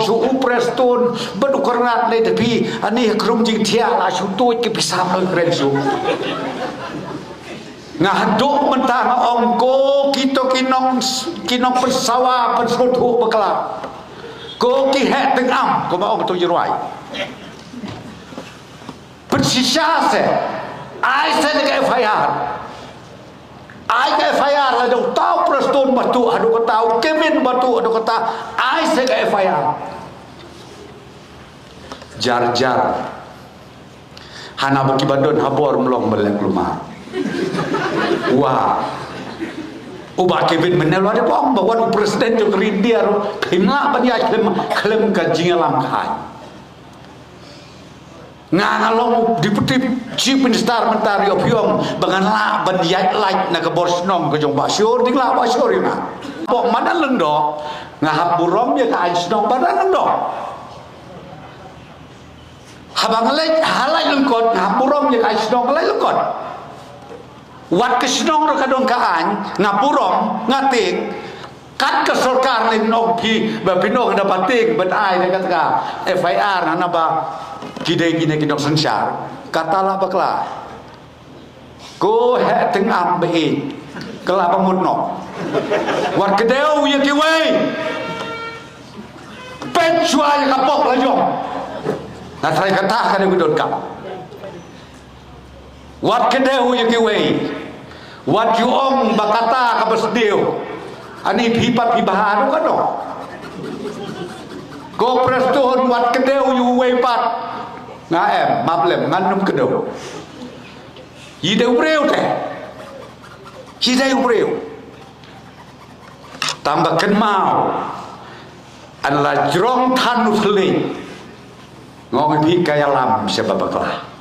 ชูเปรสตูนบดุกรนัดเลยแต่พี่อันนี้ครุ่มจริงเที่ยลาชุตัวกิบสามเลยเรนสูงาดกมันตาองโกกิโตกินองpersawah pensutu bekelapโกกิแหตึงอ้ำก็มาองตัวยืนไหวpersisah se ai se dekat FIR ai ke FIR lah dong tahu Preston batu adu kata tahu Kevin batu adu kata ai se ke FIR jar hana bagi badon habor melong belak rumah wah ubah Kevin menel ada pong bawa presiden jok rindia kena banyak klaim gaji alam kai ngalong diputip chief minister mentari opiong banganla banyak like na ke borsnom ke jong basyur dingla basyur ina pok mana lendo ngahap burom ya ka ainsnom badan lendo habang lek halai lengkot ngahap burom ya ka ainsnom halai lengkot wat ke snong ro kadong kaan ngapurom ngating kat ke सरकार le nok pi ba pinok dapat ting ban ai le kata FIR hana ba gide kidok sensar katalah bakla ko he teng am be kala pamut no wat kedeu ye ki wei pen chua ye kapok la jong na trai kata kan ku dot kap wat kedeu ye ki wei wat yu ong bakata ka besdeu ani pipat pibahan kan no ko preston wat kedeu yu wei pat ngã em map lem ngăn nôm cái đầu gì đều rêu thế gì đều rêu tambah kenal adalah jerong tanu feling ngomong pi kaya lam sebab apa